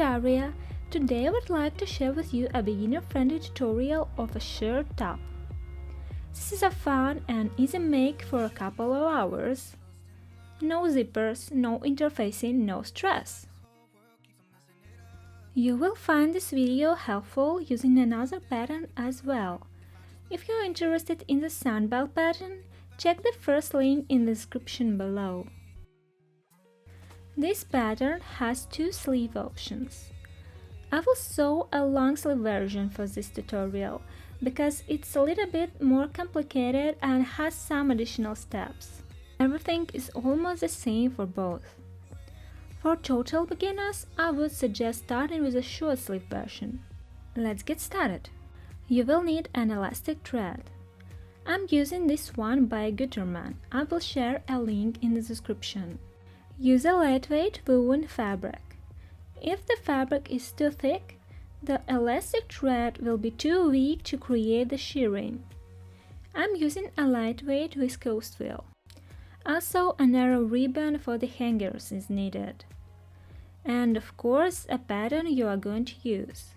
Daria. Today I would like to share with you a beginner-friendly tutorial of a shirred top. This is a fun and easy make for a couple of hours. No zippers, no interfacing, no stress. You will find this video helpful using another pattern as well. If you are interested in the SunBell pattern, check the first link in the description below. This pattern has two sleeve options. I will sew a long sleeve version for this tutorial because it's a little bit more complicated and has some additional steps. Everything is almost the same for both. For total beginners, I would suggest starting with a short sleeve version. Let's get started. You will need an elastic thread. I'm using this one by Gutermann. I will share a link in the description. Use a lightweight woven fabric. If the fabric is too thick, the elastic thread will be too weak to create the shirring. I'm using a lightweight viscose twill. Also, a narrow ribbon for the hangers is needed. And of course, a pattern you are going to use.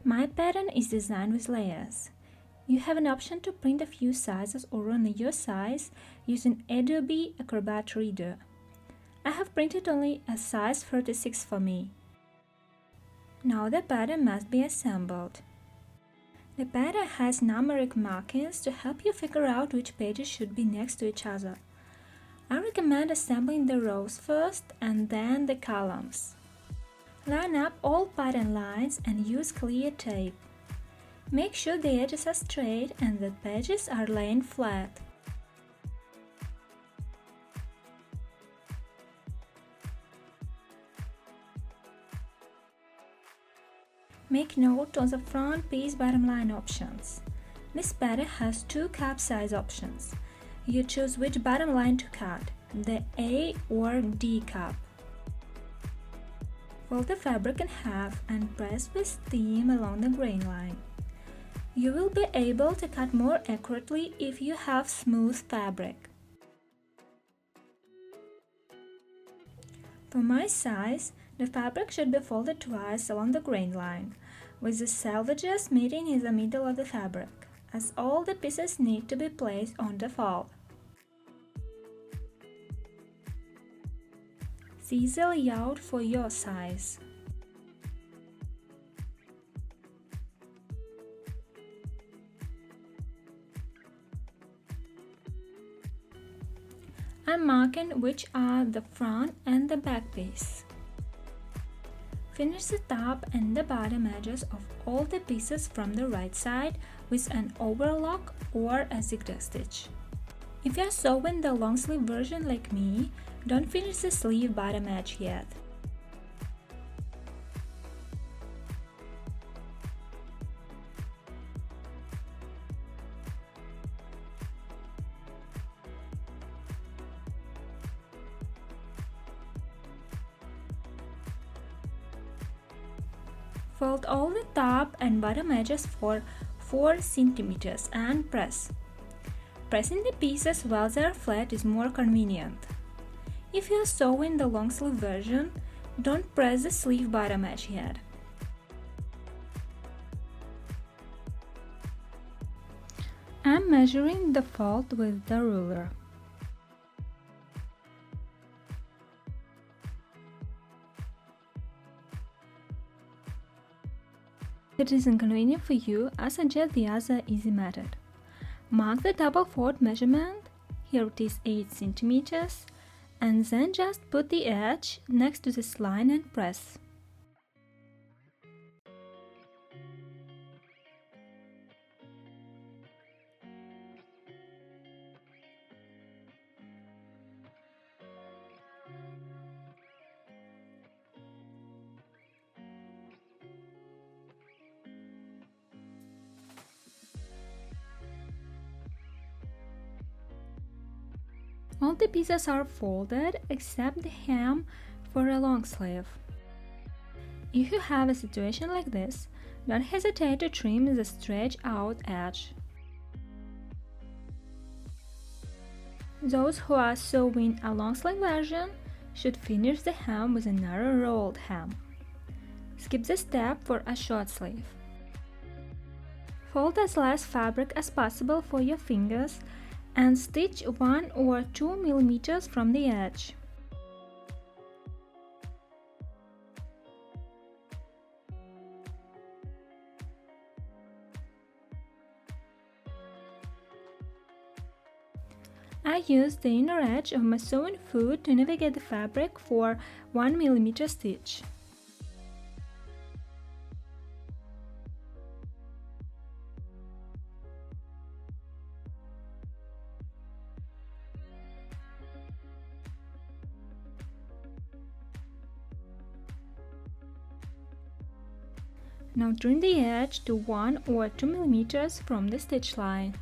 My pattern is designed with layers. You have an option to print a few sizes or run your size using Adobe Acrobat Reader. I have printed only a size 36 for me. Now the pattern must be assembled. The pattern has numeric markings to help you figure out which pages should be next to each other. I recommend assembling the rows first and then the columns. Line up all pattern lines and use clear tape. Make sure the edges are straight and the pages are laying flat. Make note on the front piece bottom line options. This pattern has two cup size options. You choose which bottom line to cut, the A or D cup. Fold the fabric in half and press with steam along the grain line. You will be able to cut more accurately if you have smooth fabric. For my size, the fabric should be folded twice along the grain line, with the selvages meeting in the middle of the fabric, as all the pieces need to be placed on the fold. See the layout for your size. I'm marking which are the front and the back piece. Finish the top and the bottom edges of all the pieces from the right side with an overlock or a zigzag stitch. If you are sewing the long sleeve version like me, don't finish the sleeve bottom edge yet. Fold all the top and bottom edges for 4 cm and press. Pressing the pieces while they are flat is more convenient. If you are sewing the long sleeve version, don't press the sleeve bottom edge yet. I'm measuring the fold with the ruler. If it is inconvenient for you, I suggest the other easy method. Mark the double fold measurement, here it is 8 cm, and then just put the edge next to this line and press. All the pieces are folded except the hem for a long sleeve. If you have a situation like this, don't hesitate to trim the stretched out edge. Those who are sewing a long sleeve version should finish the hem with a narrow rolled hem. Skip this step for a short sleeve. Fold as less fabric as possible for your fingers and stitch 1 or 2 mm from the edge. I use the inner edge of my sewing foot to navigate the fabric for 1 mm stitch. Now trim the edge to 1 or 2 mm from the stitch line.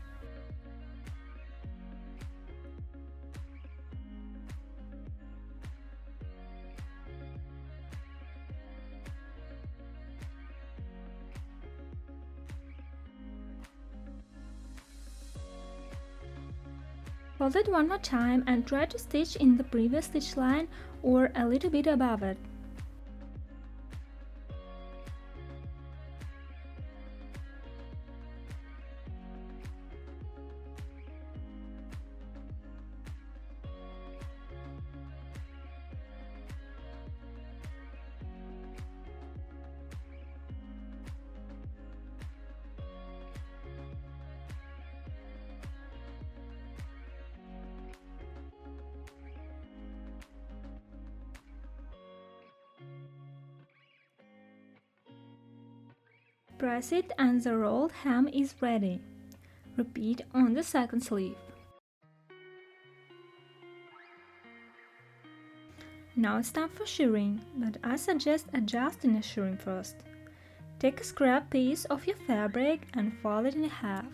Fold it one more time and try to stitch in the previous stitch line or a little bit above it. Press it and the rolled hem is ready. Repeat on the second sleeve. Now it's time for shirring, but I suggest adjusting the shirring first. Take a scrap piece of your fabric and fold it in half.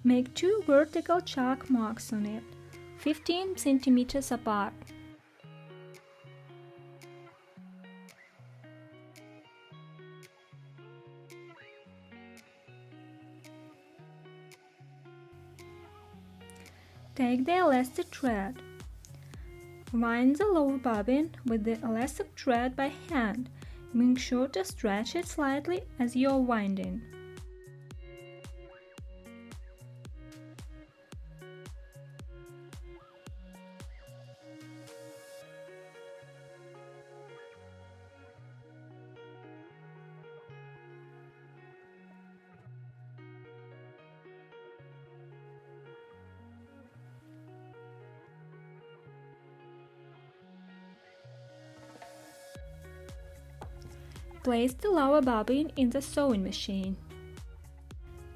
Make 2 vertical chalk marks on it, 15 cm apart. Take the elastic thread. Wind the lower bobbin with the elastic thread by hand, being sure to stretch it slightly as you are winding. Place the lower bobbin in the sewing machine.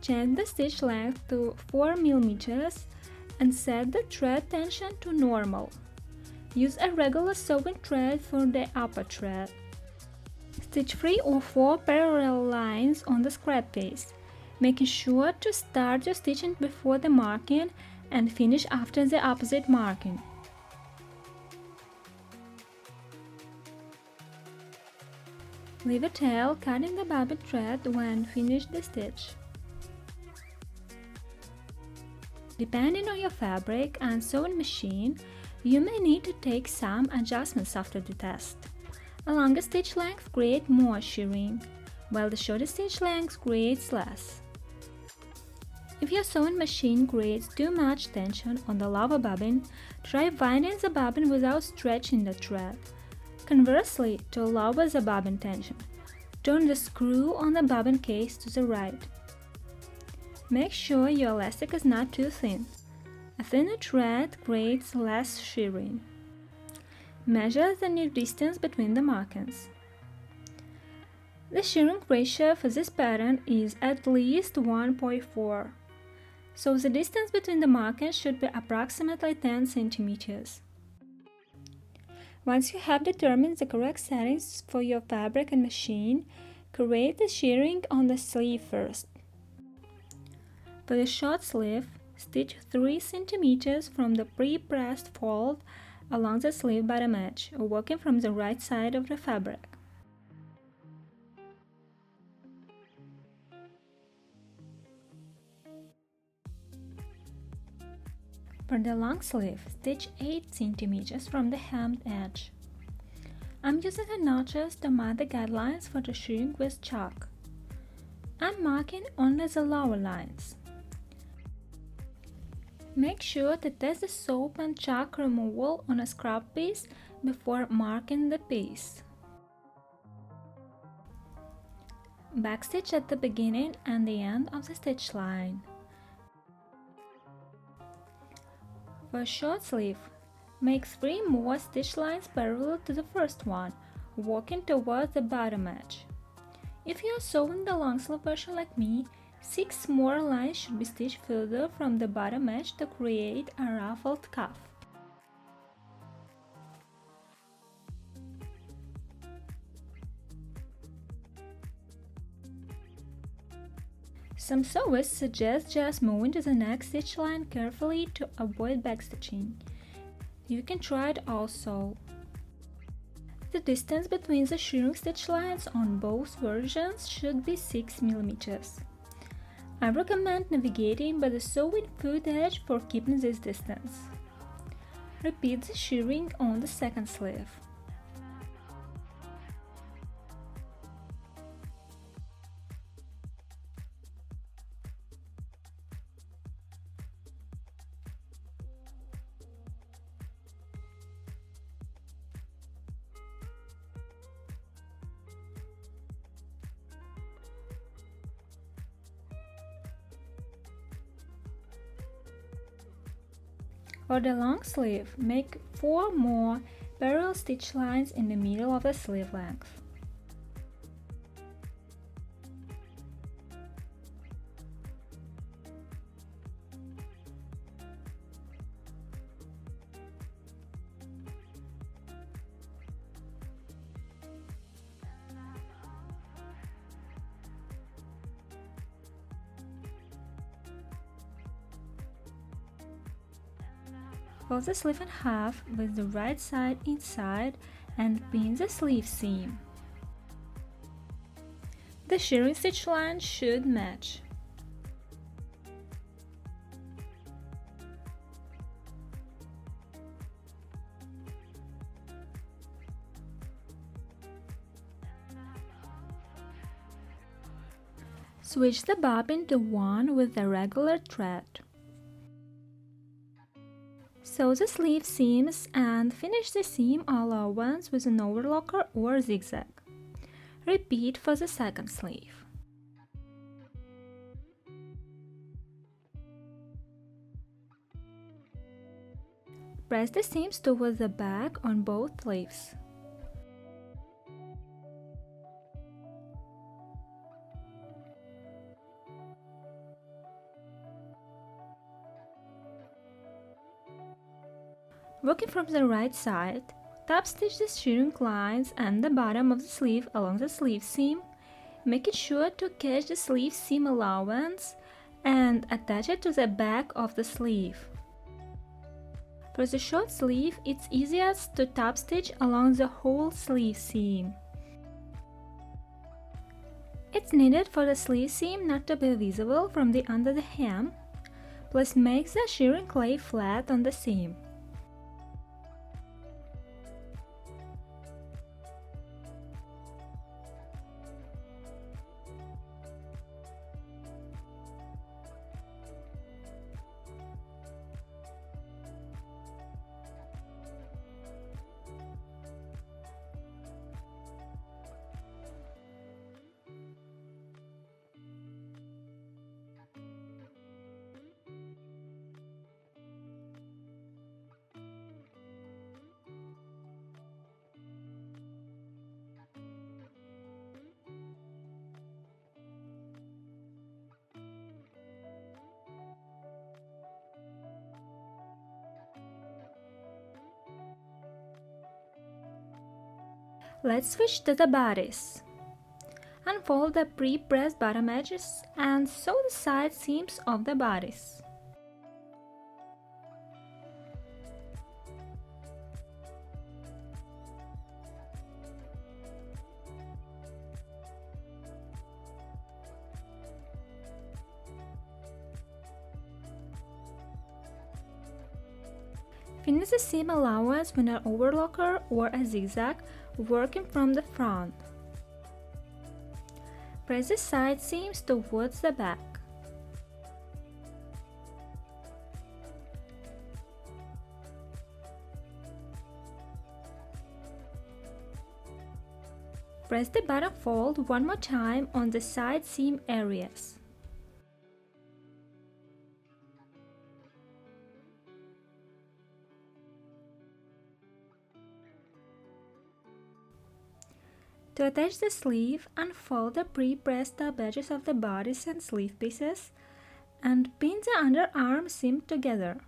Change the stitch length to 4 mm and set the thread tension to normal. Use a regular sewing thread for the upper thread. Stitch 3 or 4 parallel lines on the scrap piece, making sure to start your stitching before the marking and finish after the opposite marking. Leave a tail cutting the bobbin thread when finished the stitch. Depending on your fabric and sewing machine, you may need to take some adjustments after the test. A longer stitch length creates more shirring, while the shorter stitch length creates less. If your sewing machine creates too much tension on the lower bobbin, try winding the bobbin without stretching the thread. Conversely, to lower the bobbin tension, turn the screw on the bobbin case to the right. Make sure your elastic is not too thin. A thinner thread creates less shirring. Measure the new distance between the markings. The shirring ratio for this pattern is at least 1.4, so the distance between the markings should be approximately 10 cm. Once you have determined the correct settings for your fabric and machine, create the shirring on the sleeve first. For the short sleeve, stitch 3 cm from the pre-pressed fold along the sleeve bottom edge, working from the right side of the fabric. For the long sleeve, stitch 8 cm from the hemmed edge. I'm using the notches to mark the guidelines for the shirring with chalk. I'm marking only the lower lines. Make sure to test the soap and chalk removal on a scrap piece before marking the piece. Backstitch at the beginning and the end of the stitch line. For a short sleeve, make 3 more stitch lines parallel to the first one, working towards the bottom edge. If you are sewing the long sleeve version like me, 6 more lines should be stitched further from the bottom edge to create a ruffled cuff. Some sewers suggest just moving to the next stitch line carefully to avoid backstitching. You can try it also. The distance between the shirring stitch lines on both versions should be 6 mm. I recommend navigating by the sewing foot edge for keeping this distance. Repeat the shirring on the second sleeve. For the long sleeve, make 4 more parallel stitch lines in the middle of the sleeve length. Fold the sleeve in half with the right side inside and pin the sleeve seam. The shirring stitch line should match. Switch the bobbin to one with a regular thread. Sew the sleeve seams and finish the seam all at once with an overlocker or zigzag. Repeat for the second sleeve. Press the seams towards the back on both sleeves. Working from the right side, top stitch the shirring lines and the bottom of the sleeve along the sleeve seam, making sure to catch the sleeve seam allowance and attach it to the back of the sleeve. For the short sleeve, it's easiest to top stitch along the whole sleeve seam. It's needed for the sleeve seam not to be visible from the under the hem, plus make the shirring lay flat on the seam. Let's switch to the bodice. Unfold the pre-pressed bottom edges and sew the side seams of the bodice. Finish the seam allowance with an overlocker or a zigzag, working from the front. Press the side seams towards the back. Press the bottom fold one more time on the side seam areas. To attach the sleeve, unfold the pre-pressed top edges of the bodice and sleeve pieces and pin the underarm seam together,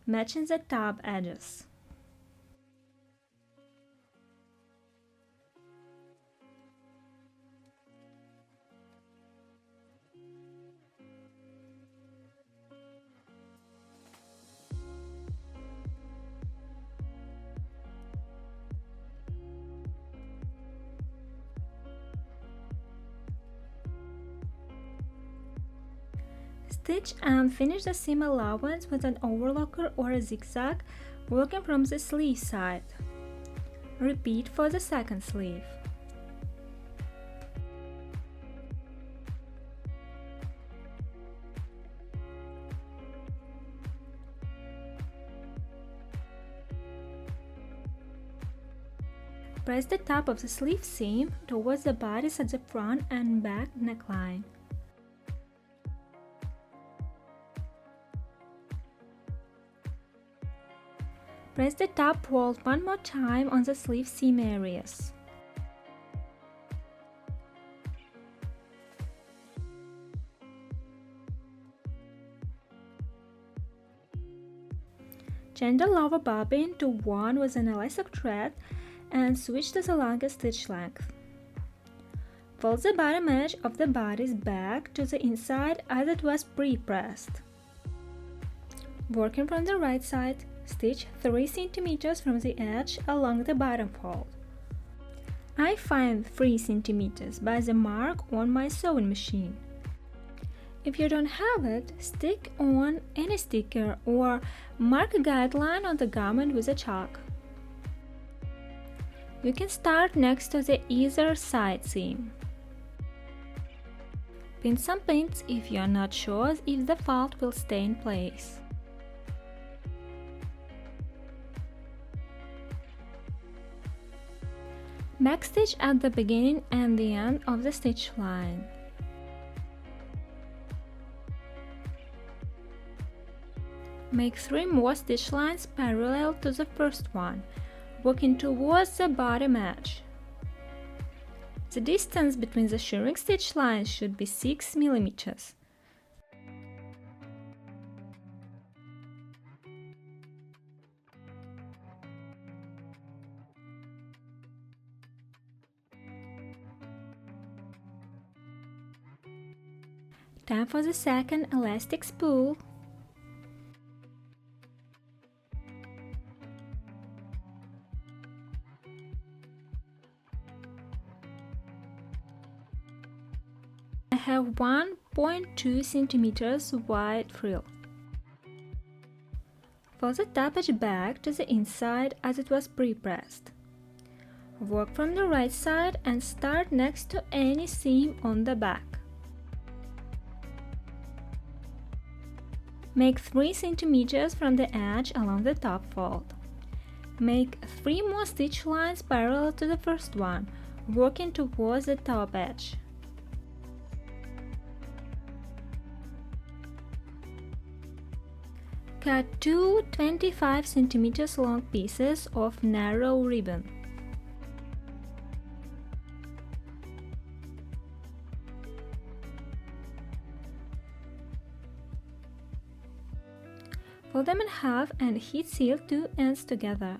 matching the top edges. Stitch and finish the seam allowance with an overlocker or a zigzag, working from the sleeve side. Repeat for the second sleeve. Press the top of the sleeve seam towards the bodice at the front and back neckline. Press the top fold one more time on the sleeve seam areas. Chain the lower bobbin to one with an elastic thread and switch to the longest stitch length. Fold the bottom edge of the bodice back to the inside as it was pre-pressed. Working from the right side, stitch 3 cm from the edge along the bottom fold. I find 3 cm by the mark on my sewing machine. If you don't have it, stick on any sticker or mark a guideline on the garment with a chalk. You can start next to the either side seam. Pin some pins if you are not sure if the fold will stay in place. Backstitch at the beginning and the end of the stitch line. Make 3 more stitch lines parallel to the first one, working towards the bottom edge. The distance between the shirring stitch lines should be 6 mm. Time for the second elastic spool. I have 1.2 cm wide frill. Fold the top edge back to the inside as it was pre-pressed. Work from the right side and start next to any seam on the back. Make 3 cm from the edge along the top fold. Make 3 more stitch lines parallel to the first one, working towards the top edge. Cut 2 25 cm long pieces of narrow ribbon. Fold them in half and heat seal 2 ends together.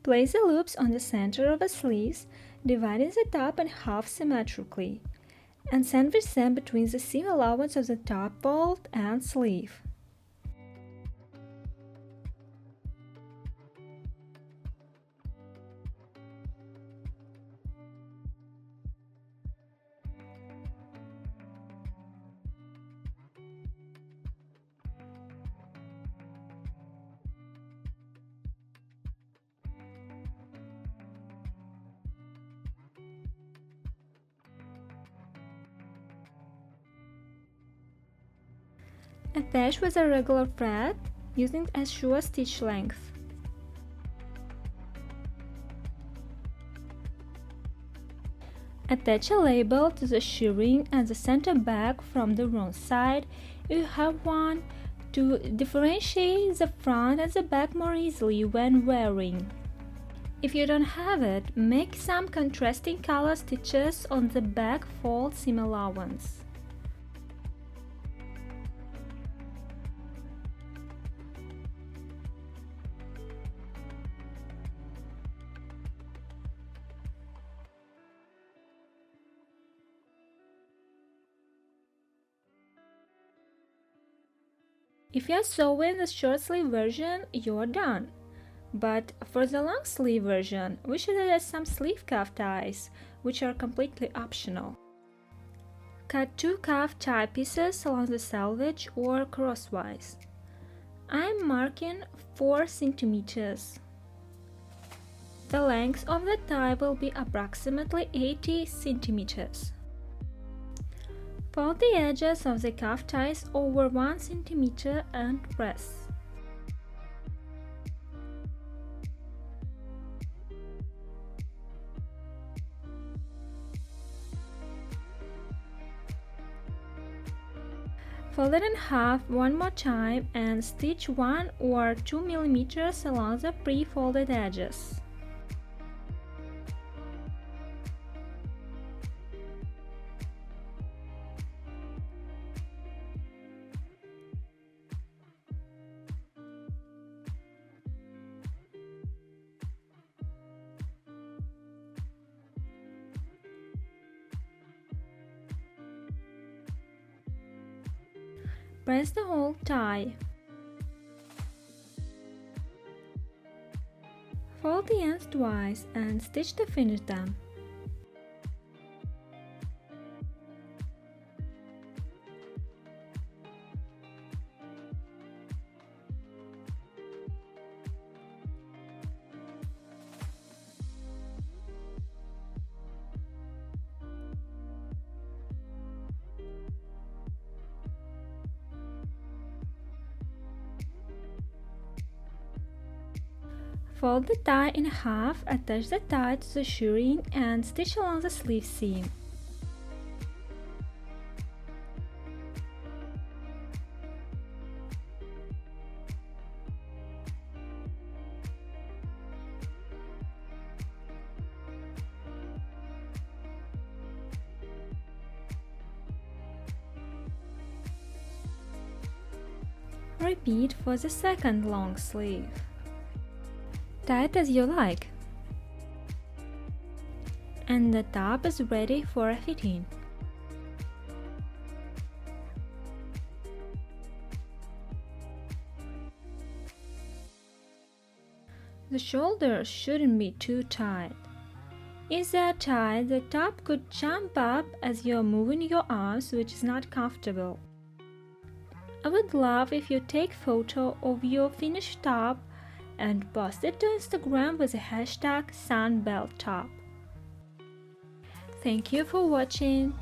Place the loops on the center of the sleeves, dividing the top in half symmetrically, and sandwich them between the seam allowance of the top fold and sleeve. Attach with a regular thread, using it as short stitch length. Attach a label to the shirring at the center back from the wrong side if you have one, to differentiate the front and the back more easily when wearing. If you don't have it, make some contrasting color stitches on the back fold seam allowance. If you're sewing the short sleeve version, you're done. But for the long sleeve version, we should add some sleeve cuff ties, which are completely optional. Cut 2 cuff tie pieces along the selvage or crosswise. I'm marking 4 centimeters. The length of the tie will be approximately 80 centimeters. Fold the edges of the cuff ties over 1 centimeter and press. Fold it in half one more time and stitch 1 or 2 millimeters along the pre-folded edges. Press the whole tie. Fold the ends twice and stitch to finish them. Fold the tie in half, attach the tie to the shirring and stitch along the sleeve seam. Repeat for the second long sleeve. Tie it as you like. And the top is ready for a fitting. The shoulders shouldn't be too tight. If they're tight, the top could jump up as you're moving your arms, which is not comfortable. I would love if you take photo of your finished top and post it to Instagram with the hashtag SunBellTop. Thank you for watching.